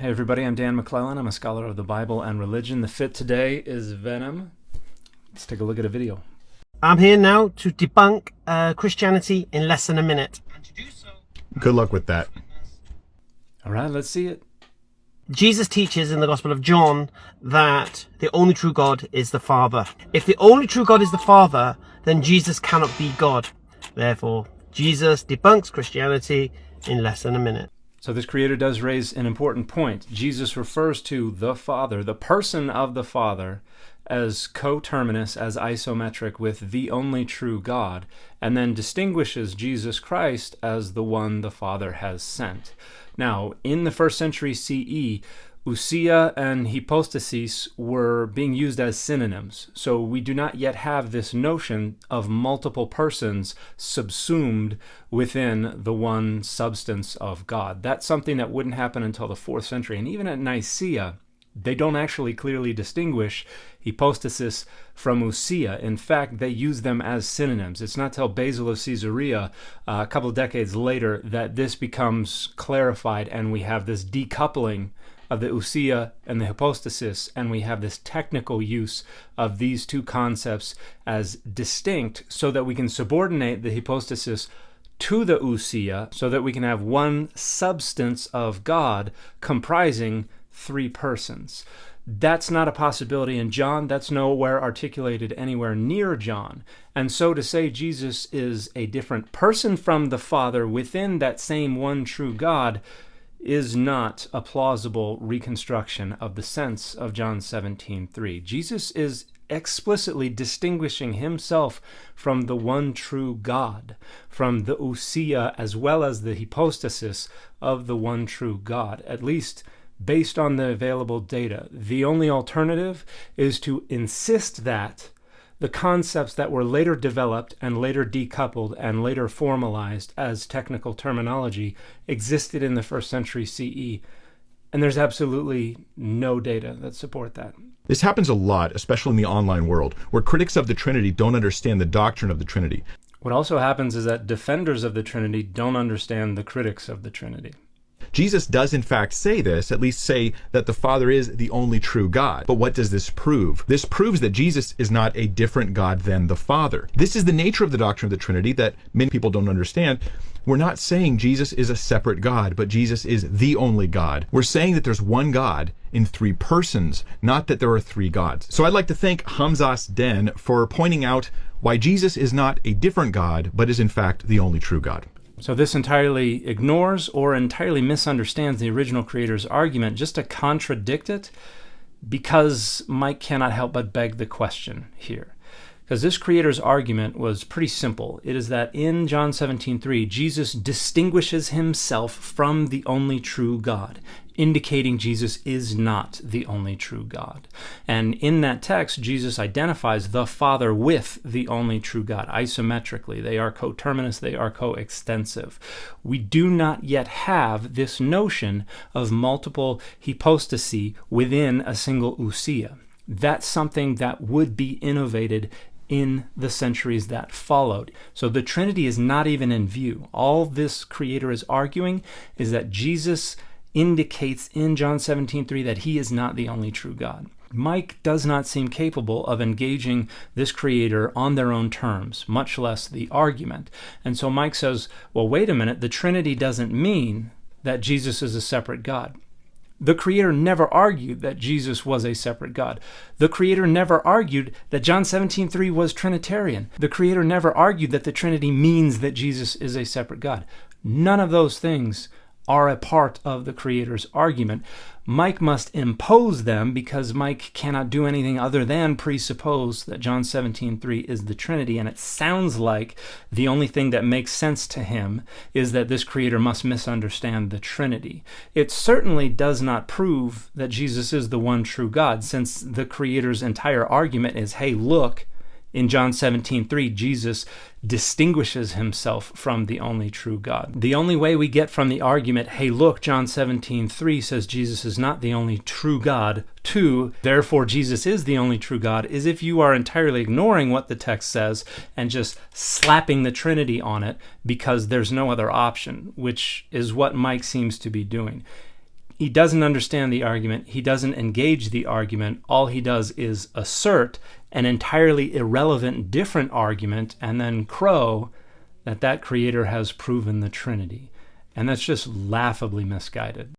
Hey everybody, I'm Dan McClellan. I'm a scholar of the Bible and religion. The fit today is Venom. Let's take a look at a video. I'm here now to debunk Christianity in less than a minute. And to do so, good luck with that. All right, let's see it. Jesus teaches in the Gospel of John that the only true God is the Father. If the only true God is the Father, then Jesus cannot be God. Therefore, Jesus debunks Christianity in less than a minute. So this creator does raise an important point. Jesus refers to the Father, the person of the Father, as coterminous, as isometric with the only true God, and then distinguishes Jesus Christ as the one the Father has sent. Now, in the first century CE, ousia and hypostasis were being used as synonyms. So we do not yet have this notion of multiple persons subsumed within the one substance of God. That's something that wouldn't happen until the 4th century. And even at Nicaea, they don't actually clearly distinguish hypostasis from ousia. In fact, they use them as synonyms. It's not till Basil of Caesarea, a couple of decades later, that this becomes clarified and we have this decoupling of the ousia and the hypostasis, and we have this technical use of these two concepts as distinct so that we can subordinate the hypostasis to the ousia so that we can have one substance of God comprising three persons. That's not a possibility in John. That's nowhere articulated anywhere near John. And so to say Jesus is a different person from the Father within that same one true God is not a plausible reconstruction of the sense of John 17:3. Jesus is explicitly distinguishing himself from the one true God, from the ousia as well as the hypostasis of the one true God, at least based on the available data. The only alternative is to insist that the concepts that were later developed and later decoupled and later formalized as technical terminology existed in the 1st century CE. And there's absolutely no data that support that. This happens a lot, especially in the online world, where critics of the Trinity don't understand the doctrine of the Trinity. What also happens is that defenders of the Trinity don't understand the critics of the Trinity. Jesus does in fact say this, at least say that the Father is the only true God. But what does this prove? This proves that Jesus is not a different God than the Father. This is the nature of the doctrine of the Trinity that many people don't understand. We're not saying Jesus is a separate God, but Jesus is the only God. We're saying that there's one God in three persons, not that there are three gods. So I'd like to thank Hamzas Den for pointing out why Jesus is not a different God, but is in fact the only true God. So this entirely ignores or entirely misunderstands the original creator's argument just to contradict it, because Mike cannot help but beg the question here. Because this creator's argument was pretty simple. It is that in John 17:3, Jesus distinguishes himself from the only true God, indicating Jesus is not the only true God. And in that text, Jesus identifies the Father with the only true God, isometrically. They are coterminous, they are coextensive. We do not yet have this notion of multiple hypostases within a single ousia. That's something that would be innovated in the centuries that followed. So the Trinity is not even in view. All this creator is arguing is that Jesus indicates in John 17:3 that he is not the only true God. Mike does not seem capable of engaging this creator on their own terms, much less the argument. And so Mike says, well, wait a minute, the Trinity doesn't mean that Jesus is a separate God. The creator never argued that Jesus was a separate God. The creator never argued that John 17:3 was Trinitarian. The creator never argued that the Trinity means that Jesus is a separate God. None of those things are a part of the creator's argument. Mike must impose them because Mike cannot do anything other than presuppose that John 17:3 is the Trinity, and it sounds like the only thing that makes sense to him is that this creator must misunderstand the Trinity. It certainly does not prove that Jesus is the one true God, since the creator's entire argument is, hey, look, in John 17:3, Jesus distinguishes himself from the only true God. The only way we get from the argument, hey, look, John 17:3 says Jesus is not the only true God, to therefore Jesus is the only true God, is if you are entirely ignoring what the text says and just slapping the Trinity on it because there's no other option, which is what Mike seems to be doing. He doesn't understand the argument. He doesn't engage the argument. All he does is assert an entirely irrelevant, different argument and then crow that that creator has proven the Trinity. And that's just laughably misguided.